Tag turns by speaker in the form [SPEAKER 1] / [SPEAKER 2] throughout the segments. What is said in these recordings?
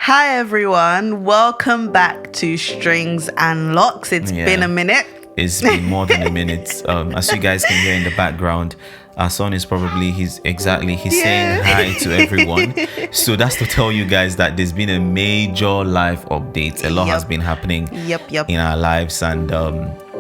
[SPEAKER 1] Hi everyone, welcome back to Strings and Locks. It's been a minute.
[SPEAKER 2] It's been more than a minute. As you guys can hear in the background, our son is probably saying hi to everyone. So that's to tell you guys that there's been a major life update. A lot has been happening in our lives, and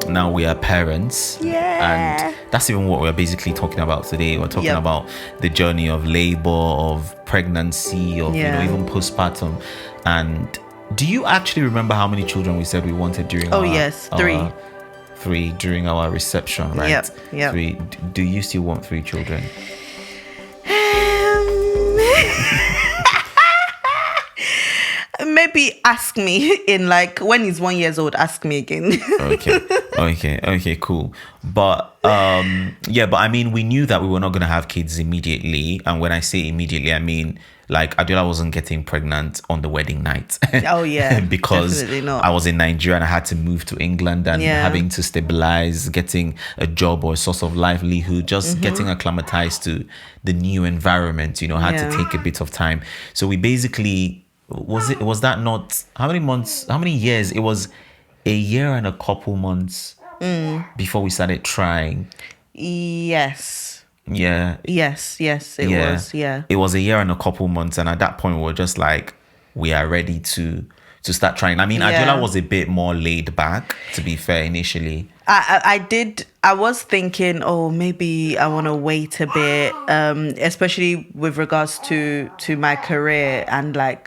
[SPEAKER 2] now we are parents. And that's even what we're basically talking about today. We're talking about the journey of labor, of pregnancy, of even postpartum. And do you actually remember how many children we said we wanted during three during our reception, right?
[SPEAKER 1] Yep.
[SPEAKER 2] 3. Do you still want 3 children?
[SPEAKER 1] Maybe ask me in when he's 1 year old. Ask me again.
[SPEAKER 2] Okay, cool. But but I mean, we knew that we were not going to have kids immediately, and when I say immediately, I mean Adeola wasn't getting pregnant on the wedding night.
[SPEAKER 1] Oh yeah,
[SPEAKER 2] because
[SPEAKER 1] not.
[SPEAKER 2] I was in Nigeria and I had to move to England, and having to stabilize, getting a job or a source of livelihood, just getting acclimatized to the new environment, had to take a bit of time. So we basically was that not how many years? It was a year and a couple months before we started trying.
[SPEAKER 1] Yes.
[SPEAKER 2] Yeah.
[SPEAKER 1] Yes, it was. Yeah.
[SPEAKER 2] It was a year and a couple months, and at that point we were just like, we are ready to start trying. I mean, Adeola was a bit more laid back, to be fair, initially.
[SPEAKER 1] I was thinking, maybe I want to wait a bit, especially with regards to my career and the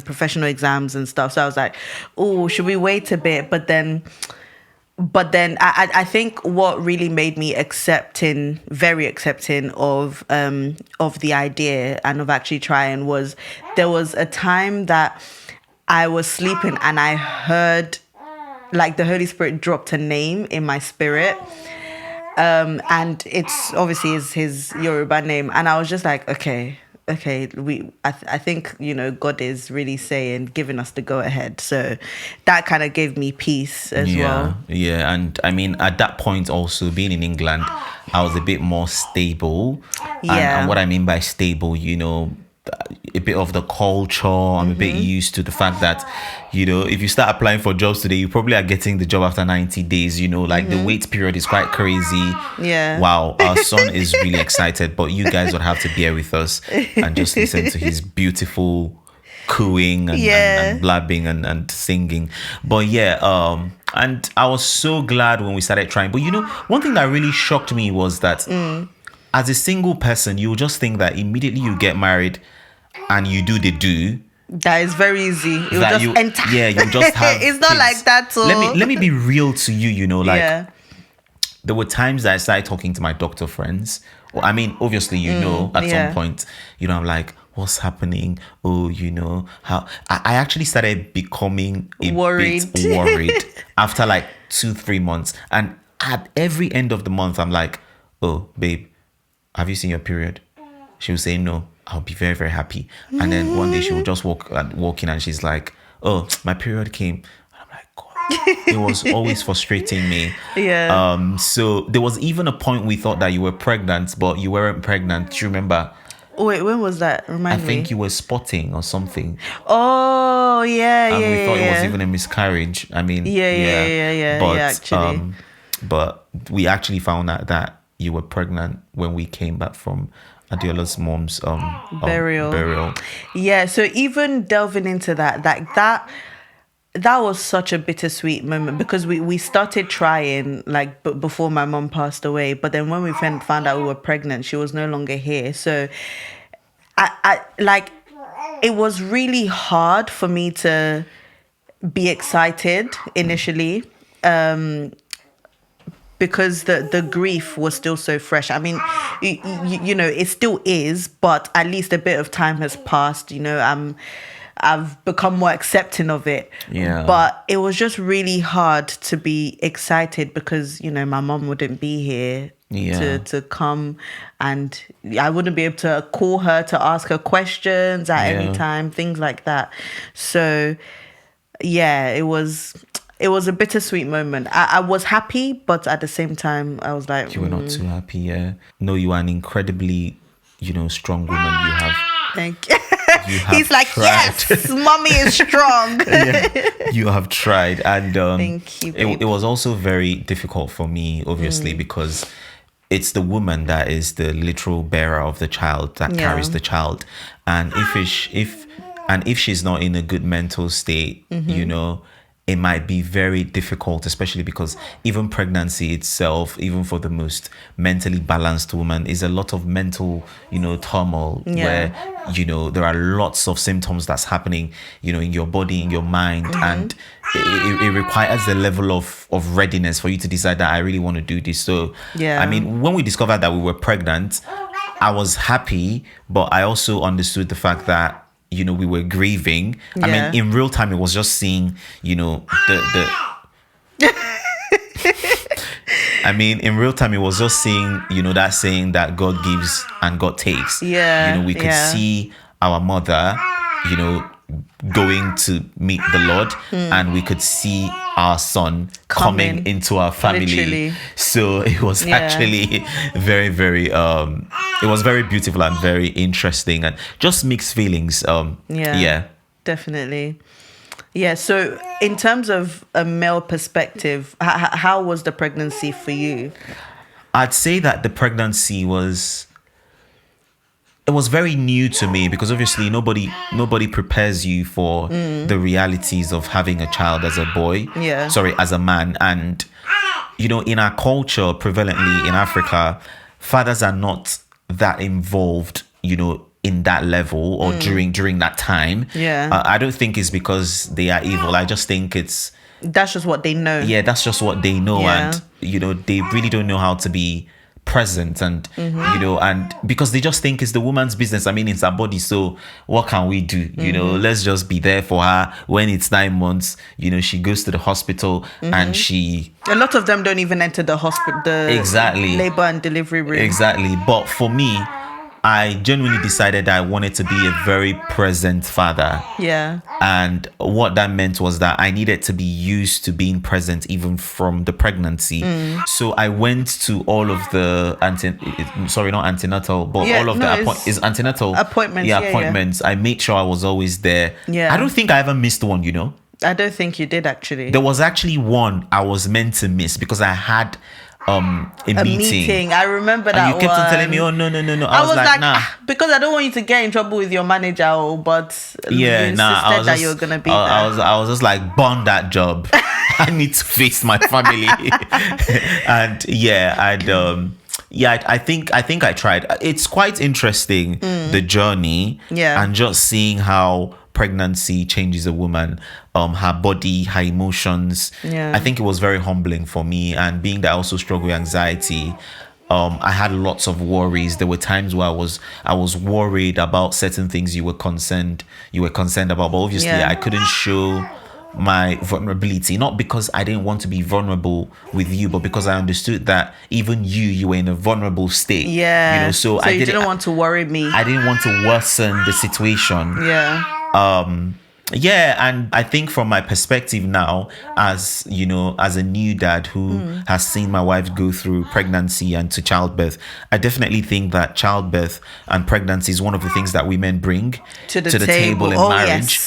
[SPEAKER 1] professional exams and stuff. So I was like, should we wait a bit? But then I think what really made me very accepting of the idea and of actually trying was there was a time that I was sleeping and I heard the Holy Spirit dropped a name in my spirit. And it's obviously his Yoruba name. And I was just like, okay, I think, God is really giving us the go ahead. So that kind of gave me peace as well.
[SPEAKER 2] Yeah. And I mean, at that point also, being in England, I was a bit more stable. And what I mean by stable, a bit of the culture. I'm a bit used to the fact that, if you start applying for jobs today, you probably are getting the job after 90 days, the wait period is quite crazy.
[SPEAKER 1] Yeah.
[SPEAKER 2] Wow. Our son is really excited, but you guys would have to bear with us and just listen to his beautiful cooing and blabbing and singing. But and I was so glad when we started trying. But one thing that really shocked me was that as a single person, you just think that immediately you get married and you do the do.
[SPEAKER 1] That is very easy. You just enter.
[SPEAKER 2] Yeah, you just have
[SPEAKER 1] it's not
[SPEAKER 2] kids.
[SPEAKER 1] like that. So
[SPEAKER 2] let me be real to you. There were times that I started talking to my doctor friends. Well, I mean, obviously, at some point, I'm like, what's happening? How I actually started becoming a bit worried after 2-3 months. And at every end of the month, I'm like, oh, babe, have you seen your period? She would say no. I'll be very, very happy. And then one day she would just walk in and she's like, oh, my period came. And I'm like, God. It was always frustrating me.
[SPEAKER 1] Yeah.
[SPEAKER 2] So there was even a point we thought that you were pregnant, but you weren't pregnant. Do you remember?
[SPEAKER 1] Wait, when was that? Remind me.
[SPEAKER 2] I think you were spotting or something.
[SPEAKER 1] Oh, yeah,
[SPEAKER 2] and we thought it was even a miscarriage. I mean,
[SPEAKER 1] But, actually.
[SPEAKER 2] But we actually found out that you were pregnant when we came back from Adeola's mom's burial.
[SPEAKER 1] Yeah, so even delving into that was such a bittersweet moment because we started trying before my mom passed away, but then when we found out we were pregnant, she was no longer here. So I it was really hard for me to be excited initially. Because the grief was still so fresh. I mean, it still is, but at least a bit of time has passed. I've become more accepting of it.
[SPEAKER 2] Yeah.
[SPEAKER 1] But it was just really hard to be excited because, my mom wouldn't be here to come, and I wouldn't be able to call her to ask her questions at any time, things like that. So, it was a bittersweet moment. I was happy, but at the same time, I was like...
[SPEAKER 2] You were not too happy, yeah. No, you are an incredibly, strong woman. You have
[SPEAKER 1] Thank you. He's like,
[SPEAKER 2] tried.
[SPEAKER 1] yes, mommy is strong.
[SPEAKER 2] Yeah, you have tried. And
[SPEAKER 1] Thank you, babe.
[SPEAKER 2] it was also very difficult for me, obviously, because it's the woman that is the literal bearer of the child, that carries the child. And if she's not in a good mental state, you know, it might be very difficult, especially because even pregnancy itself, even for the most mentally balanced woman, is a lot of mental, you know, turmoil where, you know, there are lots of symptoms that's happening, you know, in your body, in your mind. And it requires a level of readiness for you to decide that I really want to do this. So, I mean, when we discovered that we were pregnant, I was happy, but I also understood the fact that, you know, we were grieving. I mean, in real time, it was just seeing, you know, I mean, in real time, it was just seeing, you know, that saying that God gives and God takes.
[SPEAKER 1] Yeah.
[SPEAKER 2] You know, we could see our mother, you know, going to meet the Lord, and we could see our son coming into our family. Literally. So it was actually very, very it was very beautiful and very interesting, and just mixed feelings.
[SPEAKER 1] Definitely. Yeah, so in terms of a male perspective, how was the pregnancy for you?
[SPEAKER 2] I'd say that the pregnancy was very new to me, because obviously nobody prepares you for the realities of having a child as a boy. As a man. And, you know, in our culture, prevalently in Africa, fathers are not that involved, you know, in that level or during that time. I don't think it's because they are evil. I just think
[SPEAKER 1] that's just what they know.
[SPEAKER 2] That's just what they know. And, you know, they really don't know how to be present, and you know, and because they just think it's the woman's business. I mean, it's her body, so what can we do? You know, let's just be there for her when it's 9 months. You know, she goes to the hospital, and a lot
[SPEAKER 1] of them don't even enter the hospital, labor and delivery room.
[SPEAKER 2] But for me, I genuinely decided that I wanted to be a very present father. And what that meant was that I needed to be used to being present even from the pregnancy. So I went to all of the antenatal appointments. Appointments. I made sure I was always there. I don't think I ever missed one, you know.
[SPEAKER 1] I don't think you did, actually.
[SPEAKER 2] There was actually one I was meant to miss because I had a meeting.
[SPEAKER 1] I remember that.
[SPEAKER 2] And you kept on telling me, oh no. I was like, nah,
[SPEAKER 1] because I don't want you to get in trouble with your manager. But you insisted that you were gonna be there.
[SPEAKER 2] I was just like, burn that job. I need to face my family. And I think I tried. It's quite interesting, the journey, and just seeing how pregnancy changes a woman, her body, her emotions. I think it was very humbling for me, and being that I also struggle with anxiety, I had lots of worries. There were times where I was worried about certain things you were concerned about, but obviously I couldn't show my vulnerability, not because I didn't want to be vulnerable with you, but because I understood that even you were in a vulnerable state. You know, so I
[SPEAKER 1] didn't want to worry me.
[SPEAKER 2] I didn't want to worsen the situation. And I think from my perspective now, as you know, as a new dad who has seen my wife go through pregnancy and to childbirth, I definitely think that childbirth and pregnancy is one of the things that women bring to the table in marriage.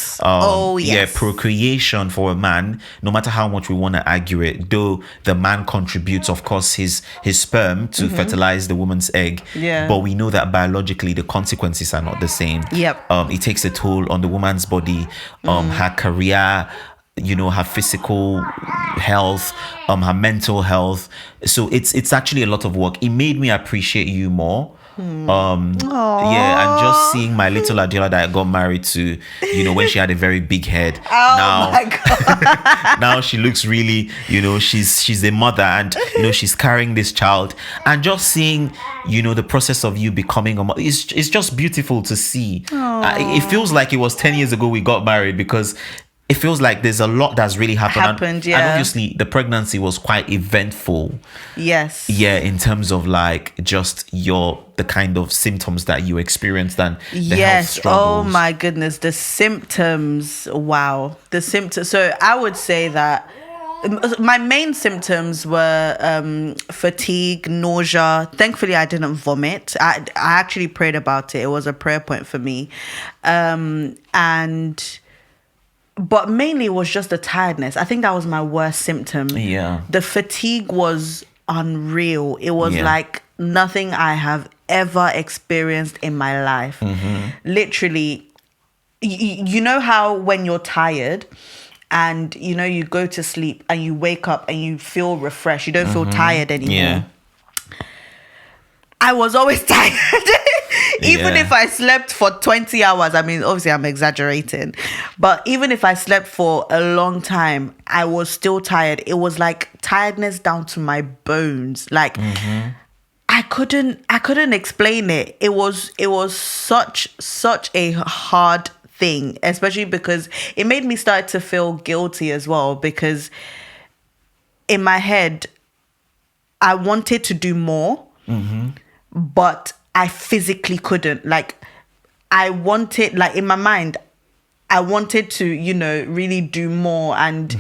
[SPEAKER 2] Procreation for a man, no matter how much we want to argue it, though the man contributes, of course, his sperm to fertilize the woman's egg, but we know that biologically the consequences are not the same. It takes a toll on the woman's body, her career, you know, her physical health, her mental health. So it's actually a lot of work. It made me appreciate you more. And just seeing my little Adeola that I got married to, you know, when she had a very big head.
[SPEAKER 1] My God.
[SPEAKER 2] Now she looks really, you know, she's a mother, and you know, she's carrying this child, and just seeing, you know, the process of you becoming a mother, it's just beautiful to see. It feels like it was 10 years ago we got married, because it feels like there's a lot that's really happened. And obviously the pregnancy was quite eventful. In terms of like just the kind of symptoms that you experienced and the health struggles.
[SPEAKER 1] Oh my goodness, the symptoms. Wow. The symptoms. So I would say that my main symptoms were fatigue, nausea. Thankfully, I didn't vomit. I actually prayed about it. It was a prayer point for me. But mainly it was just the tiredness. I think that was my worst symptom.
[SPEAKER 2] Yeah.
[SPEAKER 1] The fatigue was unreal. It was like nothing I have ever experienced in my life. Literally, you know how when you're tired and, you know, you go to sleep and you wake up and you feel refreshed. You don't feel tired anymore.
[SPEAKER 2] Yeah.
[SPEAKER 1] I was always tired. Even if I slept for 20 hours, I mean, obviously I'm exaggerating, but even if I slept for a long time, I was still tired. It was like tiredness down to my bones. Like I couldn't explain it. It was such a hard thing, especially because it made me start to feel guilty as well, because in my head, I wanted to do more, but I physically couldn't. Like, I wanted, like, in my mind, I wanted to, you know, really do more and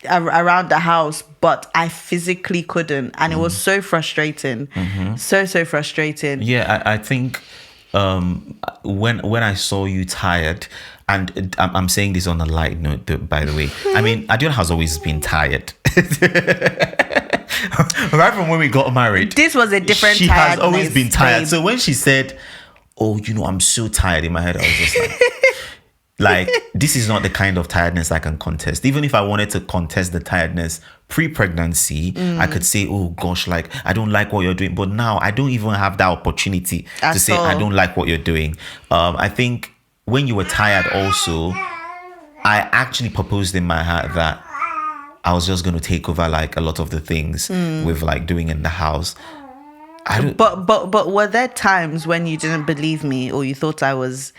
[SPEAKER 1] around the house, but I physically couldn't. And it was so frustrating. So frustrating.
[SPEAKER 2] Yeah, I think when I saw you tired, and I'm saying this on a light note, by the way, I mean, Adeola has always been tired. Right from when we got married,
[SPEAKER 1] this was a different
[SPEAKER 2] she has always been tired,
[SPEAKER 1] babe.
[SPEAKER 2] So when she said, oh, you know, I'm so tired, in my head I was just like this is not the kind of tiredness I can contest. Even if I wanted to contest the tiredness pre-pregnancy, I could say, oh gosh, like, I don't like what you're doing. But now I don't even have that opportunity to say I don't like what you're doing. I think when you were tired also, I actually proposed in my heart that I was just going to take over like a lot of the things with like doing in the house. But
[SPEAKER 1] were there times when you didn't believe me or you thought I was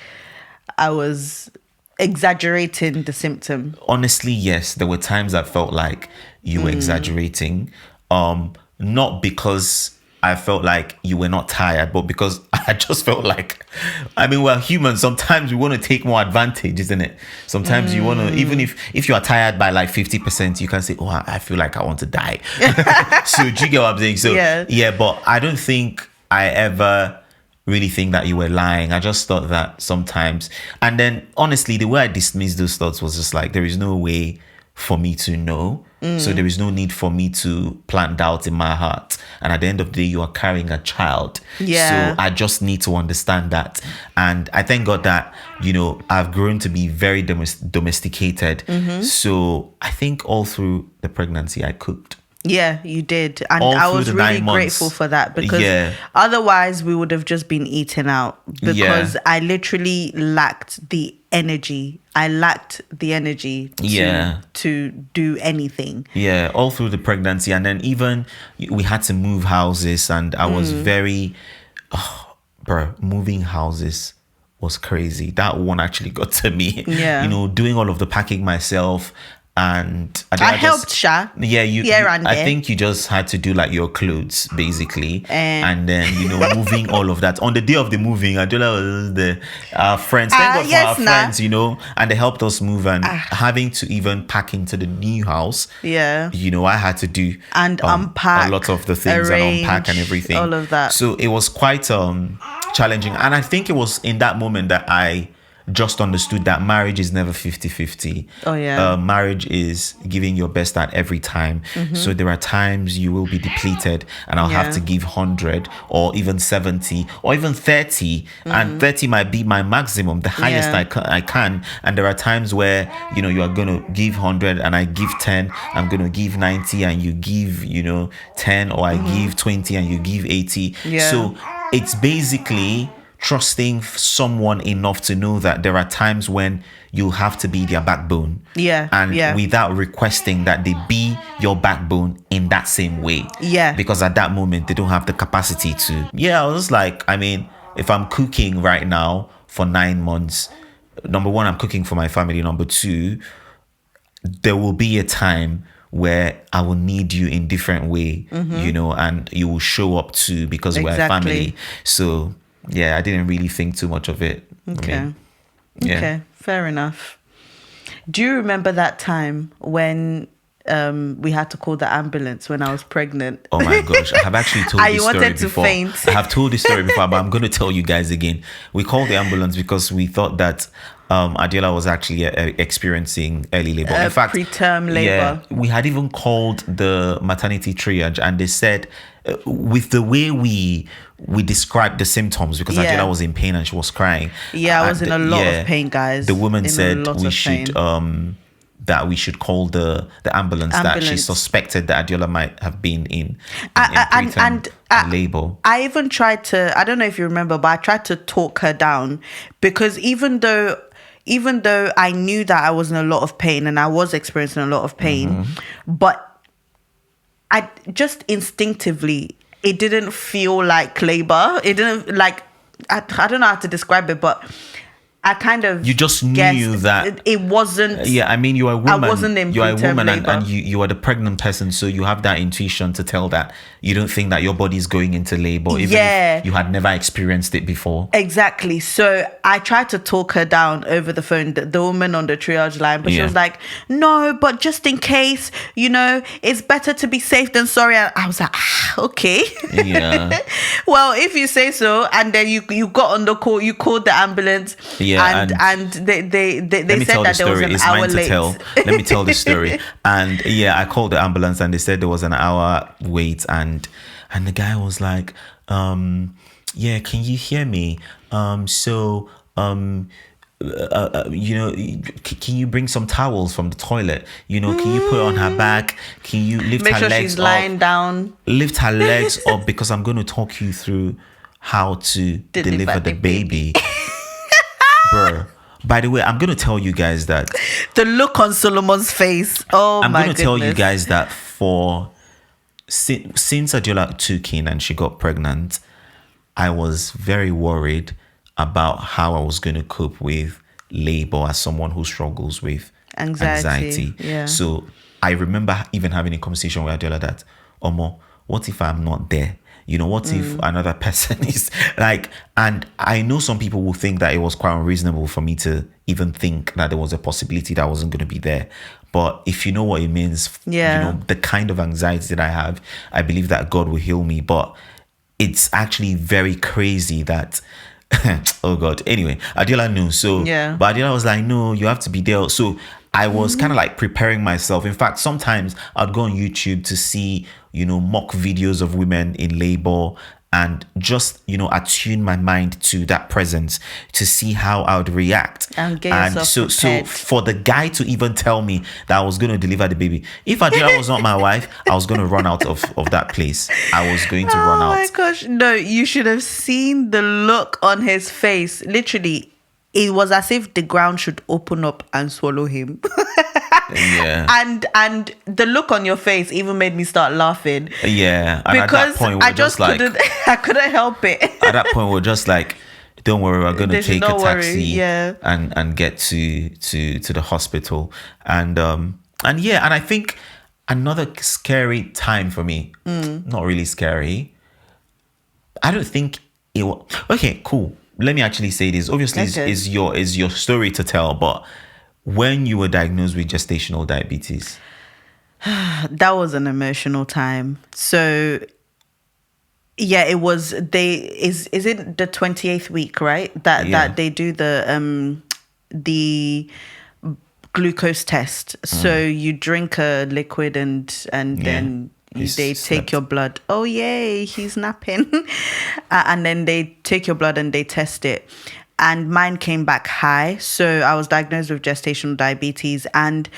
[SPEAKER 1] exaggerating the symptom?
[SPEAKER 2] Honestly, yes. There were times I felt like you were exaggerating. Not because I felt like you were not tired, but because I just felt like, I mean, we're humans. Sometimes we want to take more advantage, isn't it? Sometimes you want to, even if you are tired by like 50%, you can say, oh, I feel like I want to die. So do you get what I'm saying? So yeah, but I don't think I ever really think that you were lying. I just thought that sometimes, and then honestly, the way I dismissed those thoughts was just like, there is no way for me to know. So there is no need for me to plant doubt in my heart. And at the end of the day, you are carrying a child. So I just need to understand that. And I thank God that, you know, I've grown to be very domesticated. So I think all through the pregnancy, I cooked.
[SPEAKER 1] Yeah, you did. And I was really grateful for that, because otherwise we would have just been eaten out, because I literally lacked the energy. I lacked the energy to do anything. Yeah,
[SPEAKER 2] all through the pregnancy. And then even we had to move houses, and I was very, moving houses was crazy. That one actually got to me. Yeah. You know, doing all of the packing myself. And
[SPEAKER 1] I helped Sha.
[SPEAKER 2] I think you just had to do like your clothes basically, and then, you know, moving all of that. On the day of the moving, Adeola was the friends. Thank God for our friends, you know, and they helped us move, and having to even pack into the new house. Yeah, you know, I had to do
[SPEAKER 1] and unpack
[SPEAKER 2] a lot of the things, arrange, and unpack and everything,
[SPEAKER 1] all of that.
[SPEAKER 2] So it was quite challenging, and I think it was in that moment that I just understood that marriage is never 50-50.
[SPEAKER 1] Oh yeah.
[SPEAKER 2] Marriage is giving your best at every time. So there are times you will be depleted, and I'll have to give 100 or even 70 or even 30, and 30 might be my maximum, the highest I can. And there are times where, you know, you are going to give 100 and I give 10, I'm going to give 90 and you give, you know, 10, or I give 20 and you give 80. So it's basically trusting someone enough to know that there are times when you have to be their backbone. And without requesting that they be your backbone in that same way. Because at that moment, they don't have the capacity to. I was like, I mean, if I'm cooking right now for 9 months, number one, I'm cooking for my family. Number two, there will be a time where I will need you in different way, you know, and you will show up too, because we're a family. So I didn't really think too much of it.
[SPEAKER 1] Okay, fair enough. Do you remember that time when we had to call the ambulance when I was pregnant?
[SPEAKER 2] Oh my gosh, I have actually told
[SPEAKER 1] And
[SPEAKER 2] this
[SPEAKER 1] you
[SPEAKER 2] story
[SPEAKER 1] wanted to
[SPEAKER 2] before.
[SPEAKER 1] faint.
[SPEAKER 2] I have told this story before, but I'm going to tell you guys again. We called the ambulance because we thought that Adeola was actually experiencing early labor. In fact,
[SPEAKER 1] preterm labor.
[SPEAKER 2] Yeah, we had even called the maternity triage, and they said with the way we described the symptoms, because
[SPEAKER 1] Yeah.
[SPEAKER 2] Adeola was in pain and she was crying.
[SPEAKER 1] Yeah, I was
[SPEAKER 2] And,
[SPEAKER 1] in a lot of pain, guys.
[SPEAKER 2] The woman
[SPEAKER 1] In a
[SPEAKER 2] said
[SPEAKER 1] lot
[SPEAKER 2] we
[SPEAKER 1] of
[SPEAKER 2] should
[SPEAKER 1] pain.
[SPEAKER 2] that we should call the ambulance, that she
[SPEAKER 1] Ambulance.
[SPEAKER 2] suspected that Adeola might have been in
[SPEAKER 1] And
[SPEAKER 2] preterm labor.
[SPEAKER 1] I even tried to, I don't know if you remember, but I tried to talk her down, because even though I knew that I was in a lot of pain and I was experiencing a lot of pain, but I just instinctively, it didn't feel like labor. It didn't, like, I don't know how to describe it, but I kind of
[SPEAKER 2] You just knew
[SPEAKER 1] guessed
[SPEAKER 2] that
[SPEAKER 1] it wasn't.
[SPEAKER 2] Yeah, I mean, you're a woman.
[SPEAKER 1] I wasn't in
[SPEAKER 2] you're a
[SPEAKER 1] preterm
[SPEAKER 2] woman,
[SPEAKER 1] labor.
[SPEAKER 2] and you are the pregnant person, so you have that intuition to tell that you don't think that your body is going into labor, even if you had never experienced it before.
[SPEAKER 1] Exactly. So I tried to talk her down over the phone, the woman on the triage line, but she was like, no, but just in case, it's better to be safe than sorry. And I was like, okay.
[SPEAKER 2] Yeah.
[SPEAKER 1] Well, if you say so. And then you got on the call, you called the ambulance.
[SPEAKER 2] Yeah,
[SPEAKER 1] and they said that there was an hour late.
[SPEAKER 2] Let me tell the story. And yeah, I called the ambulance and they said there was an hour wait, and the guy was like, yeah, can you hear me? Can you bring some towels from the toilet? Can you put it on her back? Can you lift
[SPEAKER 1] Make
[SPEAKER 2] her
[SPEAKER 1] sure
[SPEAKER 2] legs
[SPEAKER 1] she's lying down.
[SPEAKER 2] Lift her legs up, because I'm going to talk you through how to deliver the baby. Bro, by the way, I'm going to tell you guys that
[SPEAKER 1] the look on Solomon's face. Oh,
[SPEAKER 2] I'm
[SPEAKER 1] my
[SPEAKER 2] going to
[SPEAKER 1] goodness.
[SPEAKER 2] tell you guys that since Adeola took in and she got pregnant, I was very worried about how I was going to cope with labor as someone who struggles with anxiety.
[SPEAKER 1] Yeah.
[SPEAKER 2] So I remember even having a conversation with Adeola that, Omo, what if I'm not there? What if another person is like, and I know some people will think that it was quite unreasonable for me to even think that there was a possibility that I wasn't going to be there. But if you know what it means, the kind of anxiety that I have, I believe that God will heal me. But it's actually very crazy that, oh God. Anyway, Adeola knew. So,
[SPEAKER 1] yeah.
[SPEAKER 2] But Adeola was like, no, you have to be there. So I was kind of like preparing myself. In fact, sometimes I'd go on YouTube to see, mock videos of women in labor and just, attune my mind to that presence to see how I would react.
[SPEAKER 1] And get yourself
[SPEAKER 2] so for the guy to even tell me that I was going to deliver the baby, if Adeola was not my wife, I was going to run out of that place. I was going to run out.
[SPEAKER 1] Oh my gosh. No, you should have seen the look on his face. Literally, it was as if the ground should open up and swallow him.
[SPEAKER 2] Yeah.
[SPEAKER 1] And the look on your face even made me start laughing.
[SPEAKER 2] Yeah. And
[SPEAKER 1] because
[SPEAKER 2] at that point,
[SPEAKER 1] I just couldn't help it.
[SPEAKER 2] At that point, we're just like, don't worry, we're gonna take a taxi and get to the hospital. And I think another scary time for me, not really scary. I don't think it was okay, cool. Let me actually say this. Obviously, is your story to tell, but when you were diagnosed with gestational diabetes,
[SPEAKER 1] that was an emotional time. So yeah, it was. Is it the 28th week, right? That they do the glucose test. So you drink a liquid and then they take your blood. Oh yay, he's napping. And then they take your blood and they test it. And mine came back high. So I was diagnosed with gestational diabetes. And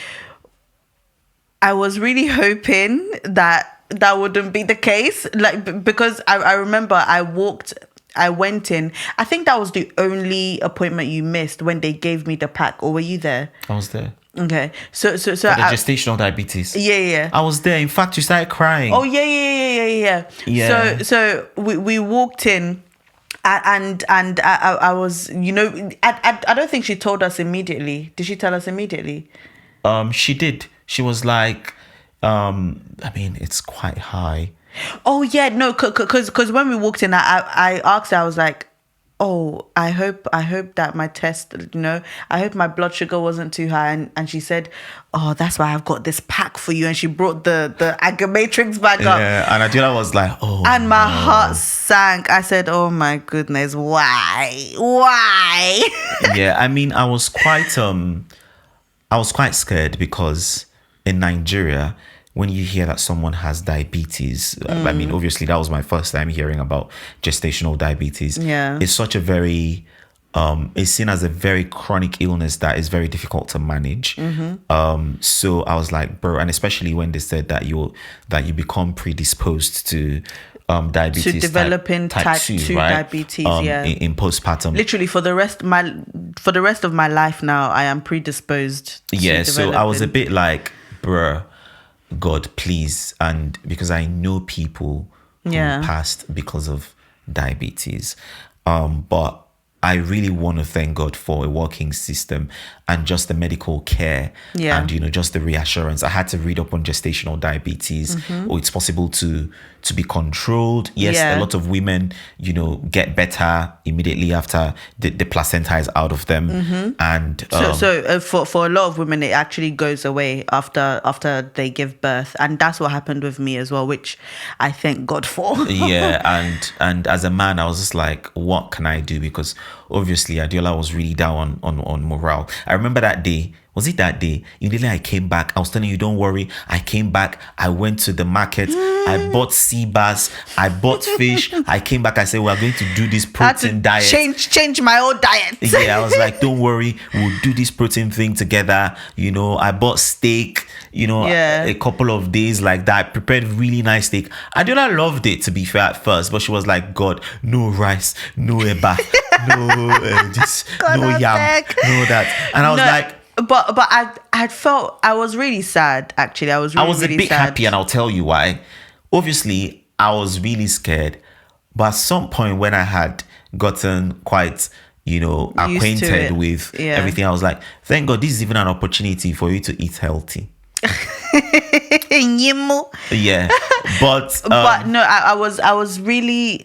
[SPEAKER 1] I was really hoping that wouldn't be the case. Like, because I remember I went in. I think that was the only appointment you missed when they gave me the pack. Or were you there?
[SPEAKER 2] I was there.
[SPEAKER 1] Okay. So
[SPEAKER 2] the gestational diabetes.
[SPEAKER 1] Yeah.
[SPEAKER 2] I was there. In fact, you started crying.
[SPEAKER 1] Oh yeah. So we walked in. And I was, I don't think she told us immediately. Did she tell us immediately?
[SPEAKER 2] She did. She was like, it's quite high.
[SPEAKER 1] Oh yeah, no, because when we walked in, I asked her, I was like, oh, I hope that my test, I hope my blood sugar wasn't too high. And she said, oh, that's why I've got this pack for you. And she brought the Agamatrix bag up.
[SPEAKER 2] Yeah, and Adeola was like, oh,
[SPEAKER 1] and my heart sank. I said, oh my goodness, why?
[SPEAKER 2] Yeah, I mean, I was quite scared because in Nigeria, when you hear that someone has diabetes, I mean, obviously that was my first time hearing about gestational diabetes.
[SPEAKER 1] Yeah.
[SPEAKER 2] It's such a very, it's seen as a very chronic illness that is very difficult to manage. So I was like, bro, and especially when they said that you become predisposed to diabetes,
[SPEAKER 1] to developing type 2
[SPEAKER 2] right?
[SPEAKER 1] diabetes,
[SPEAKER 2] in postpartum.
[SPEAKER 1] Literally for the rest of my life now, I am predisposed to
[SPEAKER 2] So I was a
[SPEAKER 1] developing.
[SPEAKER 2] bit like, bruh, God, please. And because I know people who passed because of diabetes. But I really want to thank God for a working system and just the medical care and, just the reassurance. I had to read up on gestational diabetes. Or it's possible to be controlled. Yes, a lot of women, get better immediately after the placenta is out of them. And
[SPEAKER 1] So for a lot of women, it actually goes away after they give birth. And that's what happened with me as well, which I thank God for.
[SPEAKER 2] And as a man, I was just like, what can I do? Because obviously Adeola was really down on morale. I remember that day. Was it that day? Immediately I came back. I was telling you, don't worry. I came back. I went to the market. I bought sea bass. I bought fish. I came back. I said, we're going to do this protein diet.
[SPEAKER 1] Change my old diet.
[SPEAKER 2] Yeah, I was like, don't worry. We'll do this protein thing together. I bought steak, a couple of days like that. I prepared really nice steak. Adeola loved it, to be fair, at first. But she was like, God, no rice, no eba, no yam, no that. And I was like,
[SPEAKER 1] But I was really sad, actually. I was
[SPEAKER 2] a bit happy, and I'll tell you why. Obviously, I was really scared. But at some point when I had gotten quite, acquainted with everything, I was like, thank God, this is even an opportunity for you to eat healthy. Yeah, but
[SPEAKER 1] no, I was really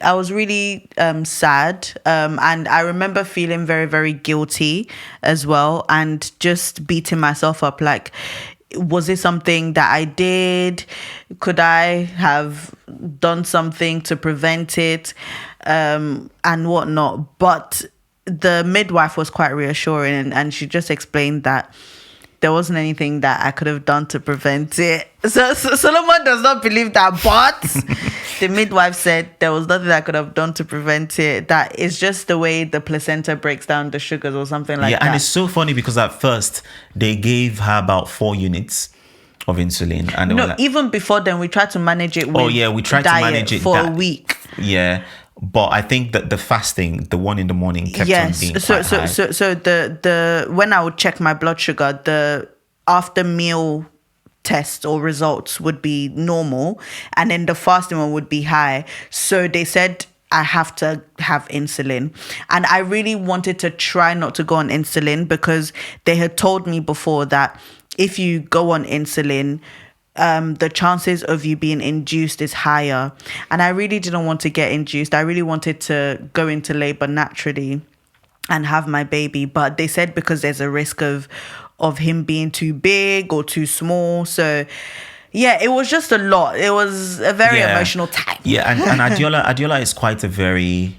[SPEAKER 1] sad, and I remember feeling very, very guilty as well, and just beating myself up like, was it something that I did? Could I have done something to prevent it, and whatnot? But the midwife was quite reassuring, and she just explained that there wasn't anything that I could have done to prevent it. So Solomon does not believe that, but the midwife said there was nothing I could have done to prevent it. That is just the way the placenta breaks down the sugars or something like that.
[SPEAKER 2] Yeah, and it's so funny because at first they gave her about 4 units of insulin. And
[SPEAKER 1] no, even before then, we tried to manage it with
[SPEAKER 2] we tried to manage it
[SPEAKER 1] for a week.
[SPEAKER 2] Yeah. But I think that the fasting, the one in the morning, kept on being quite high.
[SPEAKER 1] So the when I would check my blood sugar, the after meal test or results would be normal, and then the fasting one would be high. So they said I have to have insulin, and I really wanted to try not to go on insulin because they had told me before that if you go on insulin, the chances of you being induced is higher. And I really didn't want to get induced. I really wanted to go into labor naturally and have my baby. But they said because there's a risk of him being too big or too small. So yeah, it was just a lot. It was a very emotional time.
[SPEAKER 2] Yeah, and Adeola is quite a very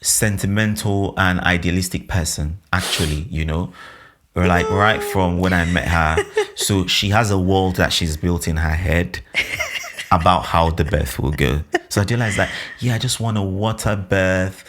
[SPEAKER 2] sentimental and idealistic person, actually, like right from when I met her. So she has a world that she's built in her head about how the birth will go. So Adeola is like, I just want a water birth,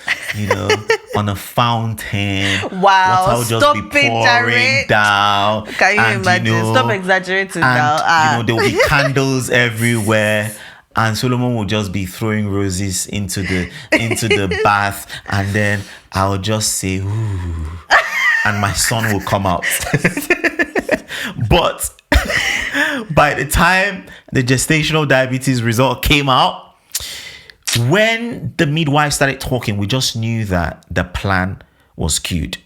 [SPEAKER 2] on a fountain.
[SPEAKER 1] Wow,
[SPEAKER 2] water will just be pouring down.
[SPEAKER 1] Can you imagine? Stop exaggerating
[SPEAKER 2] now. There will be candles everywhere. And Solomon will just be throwing roses into the bath, and then I'll just say, ooh, and my son will come out. But by the time the gestational diabetes result came out, when the midwife started talking, we just knew that the plan was skewed.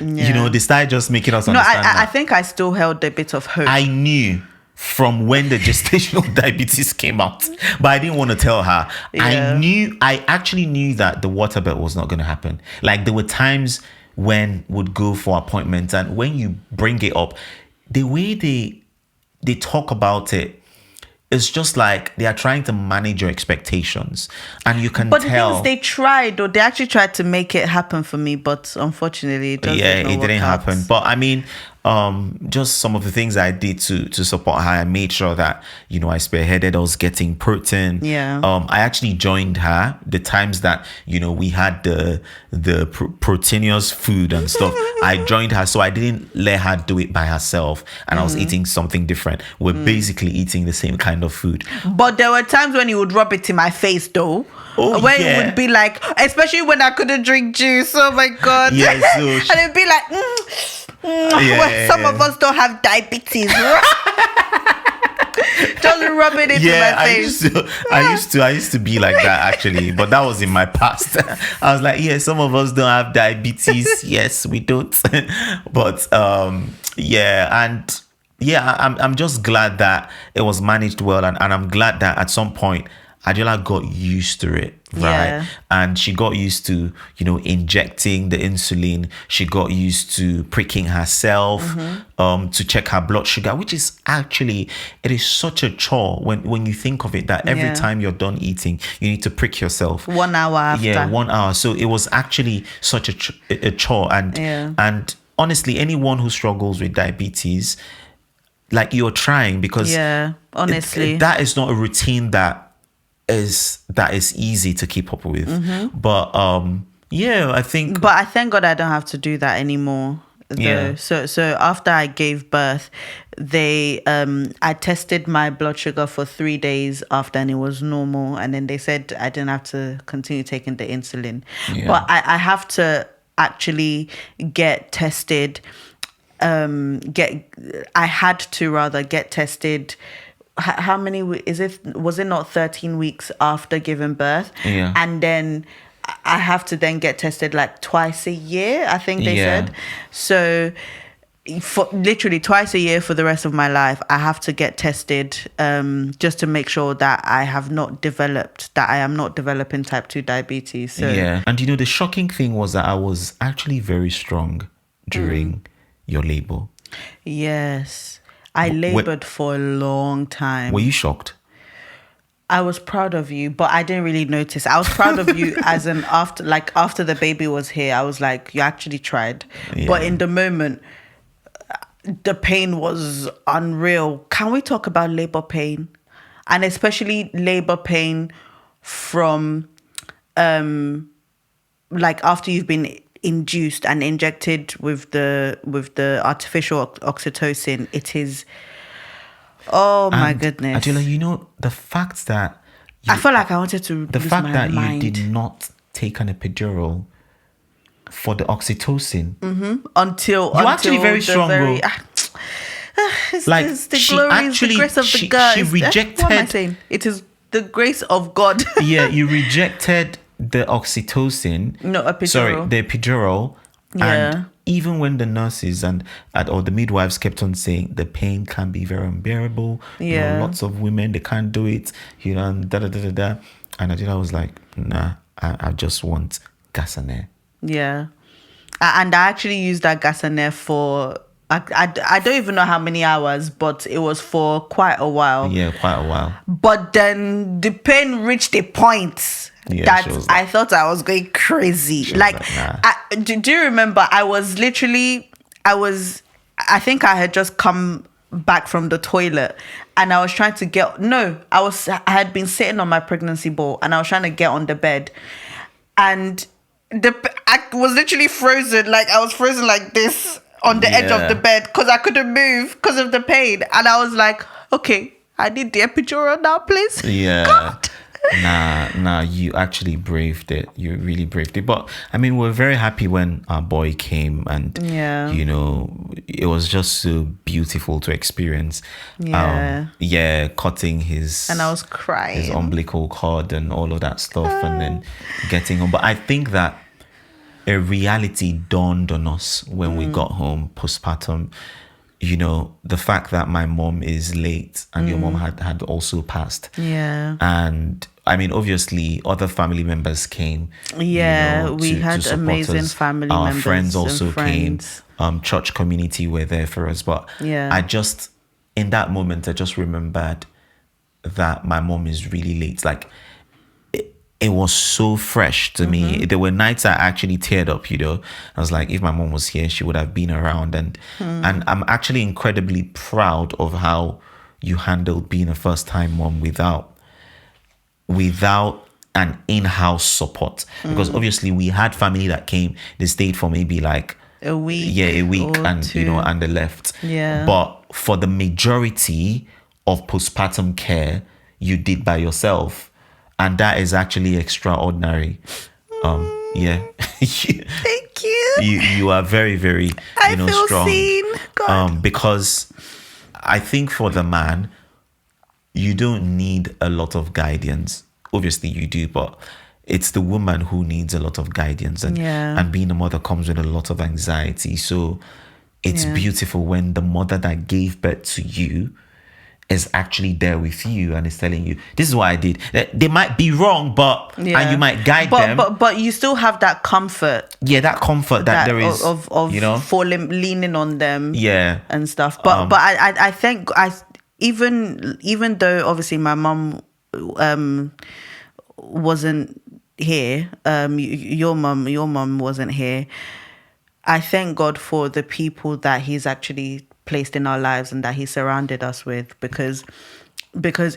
[SPEAKER 2] They started just making us understand.
[SPEAKER 1] I think I still held a bit of hope.
[SPEAKER 2] I knew from when the gestational diabetes came out, but I didn't want to tell her.
[SPEAKER 1] Yeah.
[SPEAKER 2] I actually knew that the water belt was not going to happen. Like, there were times when would go for appointments, and when you bring it up, the way they talk about it, it's just like they are trying to manage your expectations, and you can
[SPEAKER 1] But
[SPEAKER 2] tell.
[SPEAKER 1] the thing is, they tried, or they actually tried to make it happen for me, but unfortunately, it didn't
[SPEAKER 2] happen. But I mean, just some of the things I did to support her, I made sure that, you know, I spearheaded us getting protein.
[SPEAKER 1] Yeah.
[SPEAKER 2] I actually joined her the times that, you know, we had the proteinous food and stuff. I joined her, so I didn't let her do it by herself, and I was eating something different. We're basically eating the same kind of food.
[SPEAKER 1] But there were times when he would rub it in my face, though.
[SPEAKER 2] Oh,
[SPEAKER 1] when
[SPEAKER 2] yeah.
[SPEAKER 1] it would be like, especially when I couldn't drink juice. Oh my God.
[SPEAKER 2] Yeah, so
[SPEAKER 1] and it'd be like, some of us don't have diabetes. Just rub it into my face.
[SPEAKER 2] I used to be like that, actually, but that was in my past. I was like, yeah, some of us don't have diabetes. Yes, we don't. But I'm just glad that it was managed well, and I'm glad that at some point Adeola got used to it, right?
[SPEAKER 1] Yeah.
[SPEAKER 2] And she got used to, you know, injecting the insulin. She got used to pricking herself to check her blood sugar, which is actually, it is such a chore when you think of it, that every time you're done eating, you need to prick yourself.
[SPEAKER 1] 1 hour after.
[SPEAKER 2] Yeah, 1 hour. So it was actually such a chore. And honestly, anyone who struggles with diabetes, like, you're trying, because
[SPEAKER 1] honestly,
[SPEAKER 2] that is not a routine that is easy to keep up with. But I think,
[SPEAKER 1] but I thank God I don't have to do that anymore, though.
[SPEAKER 2] Yeah.
[SPEAKER 1] So after I gave birth, they I tested my blood sugar for 3 days after, and it was normal, and then they said I didn't have to continue taking the insulin. But I have to actually get tested. I had to rather get tested. How many is it? Was it not 13 weeks after giving birth?
[SPEAKER 2] Yeah.
[SPEAKER 1] And then I have to then get tested like twice a year, I think they said. So for literally twice a year for the rest of my life, I have to get tested just to make sure that I am not developing type 2 diabetes. So
[SPEAKER 2] and you know, the shocking thing was that I was actually very strong during your labor.
[SPEAKER 1] Yes. I labored for a long time.
[SPEAKER 2] Were you shocked?
[SPEAKER 1] I was proud of you, but I didn't really notice. I was proud of you as an after the baby was here. I was like, you actually tried.
[SPEAKER 2] Yeah.
[SPEAKER 1] But in the moment, the pain was unreal. Can we talk about labor pain? And especially labor pain from like after you've been induced and injected with the artificial oxytocin. It is, my goodness.
[SPEAKER 2] Adeola, you know, the fact that
[SPEAKER 1] I felt like I wanted to
[SPEAKER 2] the
[SPEAKER 1] lose
[SPEAKER 2] fact
[SPEAKER 1] my
[SPEAKER 2] that
[SPEAKER 1] mind.
[SPEAKER 2] you did not take an epidural for the oxytocin
[SPEAKER 1] until
[SPEAKER 2] you're actually very strong, bro. Like,
[SPEAKER 1] it's the
[SPEAKER 2] she
[SPEAKER 1] glory,
[SPEAKER 2] actually-
[SPEAKER 1] the grace of
[SPEAKER 2] she-
[SPEAKER 1] the God.
[SPEAKER 2] she rejected-
[SPEAKER 1] What am I saying? It is the grace of God.
[SPEAKER 2] Yeah, you rejected the oxytocin.
[SPEAKER 1] No, epidural.
[SPEAKER 2] Sorry, the epidural.
[SPEAKER 1] Yeah.
[SPEAKER 2] And even when the nurses or the midwives kept on saying the pain can be very unbearable. You know,
[SPEAKER 1] Yeah.
[SPEAKER 2] lots of women, they can't do it. You know, and da da da da da. And I was like, nah, I just want Gestational.
[SPEAKER 1] Yeah. And I actually used that Gestational for, I don't even know how many hours, but it was for quite a while.
[SPEAKER 2] Yeah, quite a while.
[SPEAKER 1] But then the pain reached a point that
[SPEAKER 2] she was
[SPEAKER 1] I thought I was going crazy.
[SPEAKER 2] was
[SPEAKER 1] Like,
[SPEAKER 2] nah.
[SPEAKER 1] do you remember? I think I had just come back from the toilet, and I was trying to I had been sitting on my pregnancy ball, and I was trying to get on the bed, and I was literally frozen. Like, I was frozen like this on the edge of the bed because I couldn't move because of the pain. And I was like, okay, I need the epidural now, please.
[SPEAKER 2] Yeah.
[SPEAKER 1] God.
[SPEAKER 2] Nah, you actually braved it. You really braved it. But I mean, we're very happy when our boy came, and you know, it was just so beautiful to experience. Cutting his,
[SPEAKER 1] and I was crying,
[SPEAKER 2] his umbilical cord and all of that stuff, and then getting home. But I think that a reality dawned on us when we got home postpartum. the fact that my mom is late and your mom had also passed.
[SPEAKER 1] Yeah.
[SPEAKER 2] And I mean, obviously, other family members came.
[SPEAKER 1] Yeah, we had
[SPEAKER 2] support
[SPEAKER 1] amazing
[SPEAKER 2] us.
[SPEAKER 1] family
[SPEAKER 2] Our
[SPEAKER 1] members.
[SPEAKER 2] friends
[SPEAKER 1] and
[SPEAKER 2] also
[SPEAKER 1] friends.
[SPEAKER 2] came. Church community were there for us. But
[SPEAKER 1] Yeah.
[SPEAKER 2] in that moment, I just remembered that my mom is really late. Like, it was so fresh to me. There were nights I actually teared up, I was like, if my mom was here, she would have been around. And I'm actually incredibly proud of how you handled being a first-time mom without an in-house support. Because obviously we had family that came, they stayed for maybe like
[SPEAKER 1] a week.
[SPEAKER 2] and
[SPEAKER 1] two.
[SPEAKER 2] and they left.
[SPEAKER 1] Yeah.
[SPEAKER 2] But for the majority of postpartum care, you did by yourself. And that is actually extraordinary. Yeah.
[SPEAKER 1] Thank you.
[SPEAKER 2] You are very, very,
[SPEAKER 1] I feel
[SPEAKER 2] strong.
[SPEAKER 1] seen. God.
[SPEAKER 2] Because I think for the man, you don't need a lot of guidance. Obviously you do, but it's the woman who needs a lot of guidance. And being a mother comes with a lot of anxiety. So it's beautiful when the mother that gave birth to you is actually there with you and is telling you, this is what I did. They might be wrong, and you might guide them.
[SPEAKER 1] But you still have that comfort.
[SPEAKER 2] Yeah, that comfort that there is
[SPEAKER 1] of leaning on them.
[SPEAKER 2] Yeah.
[SPEAKER 1] And stuff. But I think even though obviously my mum wasn't here, your mum wasn't here, I thank God for the people that he's actually placed in our lives and that he surrounded us with, because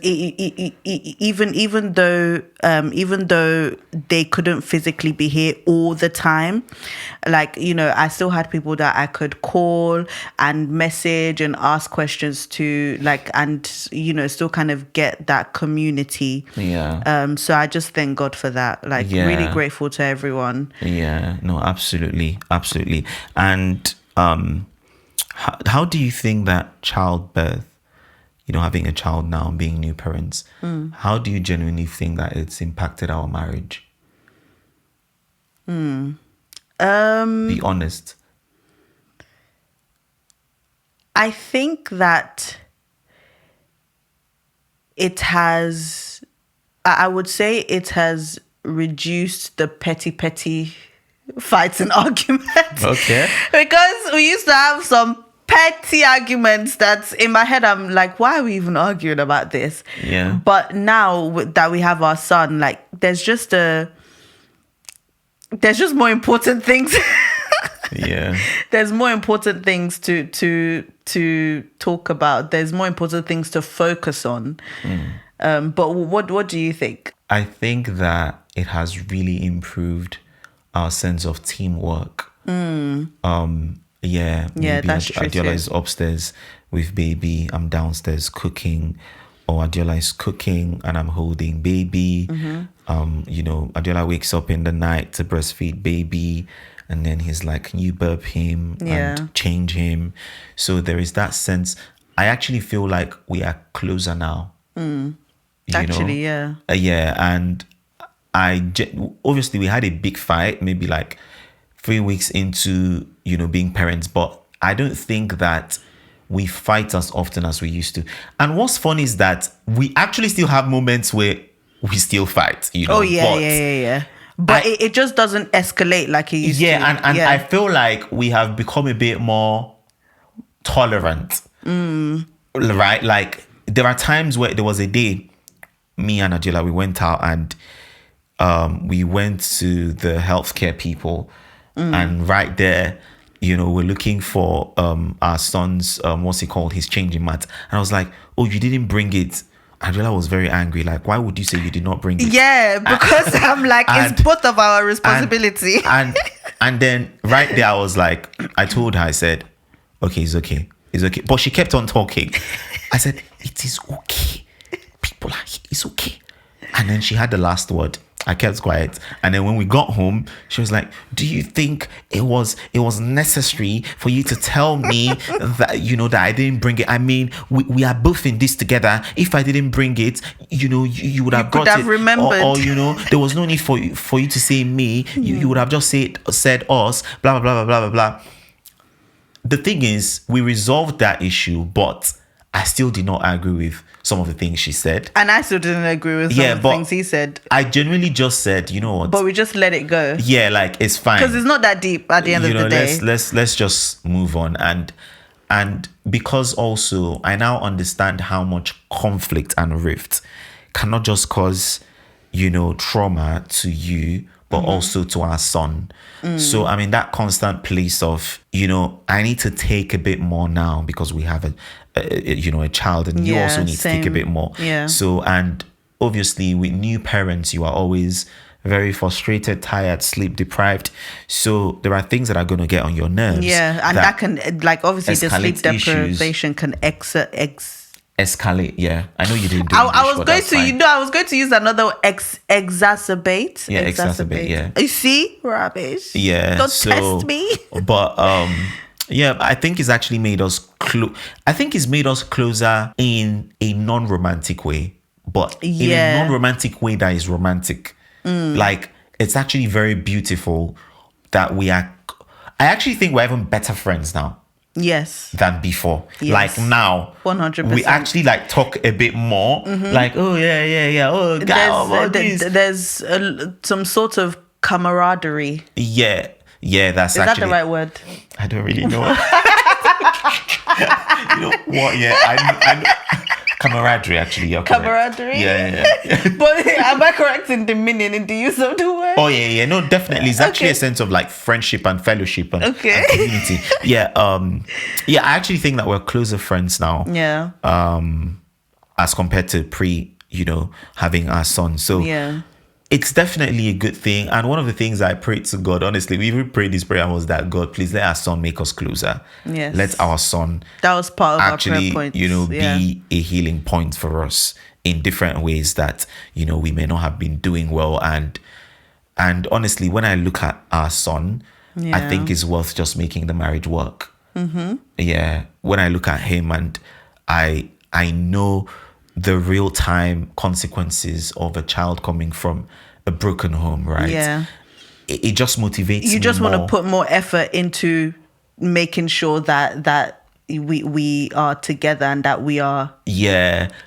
[SPEAKER 1] even though they couldn't physically be here all the time, like, I still had people that I could call and message and ask questions to, like, and still kind of get that community. So I just thank God for that, like, really grateful to everyone.
[SPEAKER 2] No, absolutely and how do you think that childbirth, having a child now and being new parents, how do you genuinely think that it's impacted our marriage? Be honest.
[SPEAKER 1] I think that it has, I would say it has reduced the petty fights and arguments.
[SPEAKER 2] Okay.
[SPEAKER 1] Because we used to have some petty arguments that in my head I'm like, why are we even arguing about this?
[SPEAKER 2] Yeah.
[SPEAKER 1] But now that we have our son, like, there's just more important things.
[SPEAKER 2] Yeah.
[SPEAKER 1] There's more important things to talk about. There's more important things to focus on. But what do you think?
[SPEAKER 2] I think that it has really improved our sense of teamwork. Maybe
[SPEAKER 1] that's true
[SPEAKER 2] Adeola
[SPEAKER 1] too.
[SPEAKER 2] is upstairs with baby, I'm downstairs cooking, or Adeola is cooking and I'm holding baby. Adeola wakes up in the night to breastfeed baby, and then he's like, can you burp him and change him? So there is that sense. I actually feel like we are closer now.
[SPEAKER 1] Actually, yeah.
[SPEAKER 2] And obviously we had a big fight maybe like 3 weeks into being parents, but I don't think that we fight as often as we used to. And what's funny is that we actually still have moments where we still fight,
[SPEAKER 1] but it just doesn't escalate like it used to.
[SPEAKER 2] And I feel like we have become a bit more tolerant, right? Like, there are times where there was a day me and Adeola, we went out and we went to the healthcare people, and right there, we're looking for our son's his changing mat, and I was like, oh, you didn't bring it. Adeola was very angry, like, why would you say you did not bring it?
[SPEAKER 1] Yeah, because I'm like, it's both of our responsibility.
[SPEAKER 2] And then right there, I was like, I told her, I said, okay, it's okay, but she kept on talking. I said, it is okay, people are here, it's okay. And then she had the last word. I kept quiet, and then when we got home, she was like, do you think it was necessary for you to tell me that that I didn't bring it? I mean, we are both in this together. If I didn't bring it, you would have brought it,
[SPEAKER 1] remembered.
[SPEAKER 2] or there was no need for you to say me. You would have just said us, blah blah blah blah blah blah. the thing is, we resolved that issue, but I still did not agree with some of the things she said.
[SPEAKER 1] And I still didn't agree with some of the things he said.
[SPEAKER 2] I genuinely just said, you know what?
[SPEAKER 1] But we just let it go.
[SPEAKER 2] Yeah, like, it's fine.
[SPEAKER 1] Because it's not that deep at the end of the day.
[SPEAKER 2] Let's just move on. And because also I now understand how much conflict and rift cannot just cause, trauma to you, but also to our son. So I'm in that constant place of, I need to take a bit more now because we have a child, and you also need to take a bit more.
[SPEAKER 1] Yeah.
[SPEAKER 2] So, and obviously with new parents, you are always very frustrated, tired, sleep deprived. So there are things that are going to get on your nerves.
[SPEAKER 1] Yeah, and that can, obviously the sleep deprivation can
[SPEAKER 2] escalate. Yeah, I know you didn't do
[SPEAKER 1] I was going to use another exacerbate.
[SPEAKER 2] Yeah, exacerbate. Yeah,
[SPEAKER 1] you see, rubbish.
[SPEAKER 2] Yeah,
[SPEAKER 1] don't test me.
[SPEAKER 2] But yeah, I think it's actually made us closer in a non-romantic way, but in a non-romantic way that is romantic. Like, it's actually very beautiful that I actually think we're even better friends now.
[SPEAKER 1] Yes.
[SPEAKER 2] Than before.
[SPEAKER 1] Yes.
[SPEAKER 2] Like now,
[SPEAKER 1] 100%.
[SPEAKER 2] we actually talk a bit more. Like, oh yeah. Oh, God,
[SPEAKER 1] there's some sort of camaraderie.
[SPEAKER 2] Yeah, that's
[SPEAKER 1] Is that the right word?
[SPEAKER 2] I don't really know. You know what? Yeah, I camaraderie, actually. You're
[SPEAKER 1] camaraderie?
[SPEAKER 2] Yeah.
[SPEAKER 1] But am I correct in the meaning, in the use of the word?
[SPEAKER 2] Oh, yeah. No, definitely. It's actually a sense of friendship and fellowship and community. Yeah. I actually think that we're closer friends now.
[SPEAKER 1] Yeah.
[SPEAKER 2] As compared to having our son. So
[SPEAKER 1] yeah.
[SPEAKER 2] It's definitely a good thing. And one of the things I prayed to God, honestly, we even prayed this prayer, was that, God, please let our son make us closer.
[SPEAKER 1] Yes.
[SPEAKER 2] Let our son
[SPEAKER 1] that was part of actually, our prayer points.
[SPEAKER 2] Be a healing point for us in different ways that, we may not have been doing well. And honestly, when I look at our son, I think it's worth just making the marriage work. Mm-hmm. Yeah. When I look at him, and I know the real-time consequences of a child coming from a broken home, right?
[SPEAKER 1] Yeah.
[SPEAKER 2] It just motivates
[SPEAKER 1] you just
[SPEAKER 2] want
[SPEAKER 1] to put more effort into making sure that we are together and that we are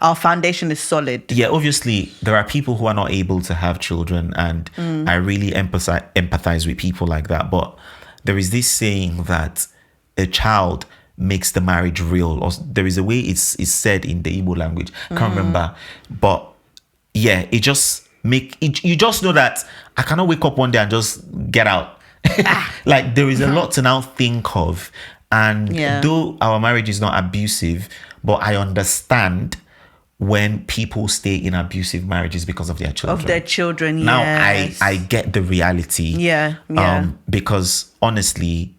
[SPEAKER 1] our foundation is solid.
[SPEAKER 2] Yeah, obviously there are people who are not able to have children, and I really empathize with people like that. But there is this saying that a child makes the marriage real, or there is a way it's said in the Igbo language. I can't remember, but yeah, you just know that I cannot wake up one day and just get out. There is a lot to now think of, and though our marriage is not abusive, but I understand when people stay in abusive marriages because of their children. Now I get the reality. Because honestly,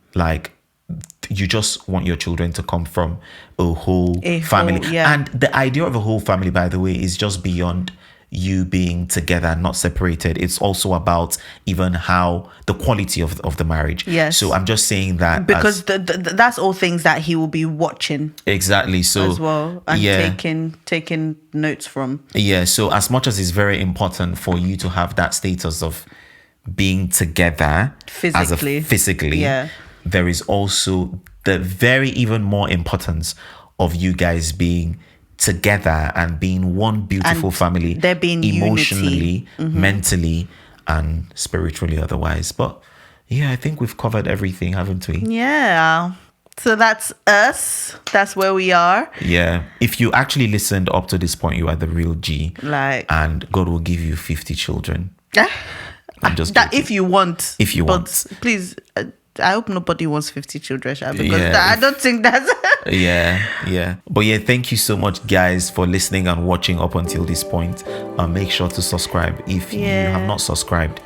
[SPEAKER 2] you just want your children to come from a whole family. And the idea of a whole family, by the way, is just beyond you being together, not separated. It's also about even how the quality of the marriage.
[SPEAKER 1] Yes.
[SPEAKER 2] So I'm just saying that
[SPEAKER 1] because that's all things that he will be watching.
[SPEAKER 2] Exactly. So
[SPEAKER 1] as well, and taking notes from.
[SPEAKER 2] Yeah. So as much as it's very important for you to have that status of being together physically, there is also the very even more importance of you guys being together and being one beautiful family.
[SPEAKER 1] There being
[SPEAKER 2] emotionally, mentally, and spiritually otherwise. But yeah, I think we've covered everything, haven't we?
[SPEAKER 1] Yeah. So that's us. That's where we are.
[SPEAKER 2] Yeah. If you actually listened up to this point, you are the real G. And God will give you 50 children. I'm just
[SPEAKER 1] that if you want.
[SPEAKER 2] But
[SPEAKER 1] please, I hope nobody wants 50 children, because I don't think that's...
[SPEAKER 2] yeah. But yeah, thank you so much, guys, for listening and watching up until this point. Make sure to subscribe. If you have not subscribed,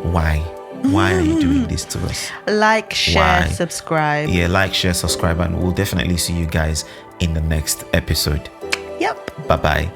[SPEAKER 2] why? Why are you doing this to us?
[SPEAKER 1] Like, share, subscribe.
[SPEAKER 2] Yeah, like, share, subscribe, and we'll definitely see you guys in the next episode.
[SPEAKER 1] Yep.
[SPEAKER 2] Bye-bye.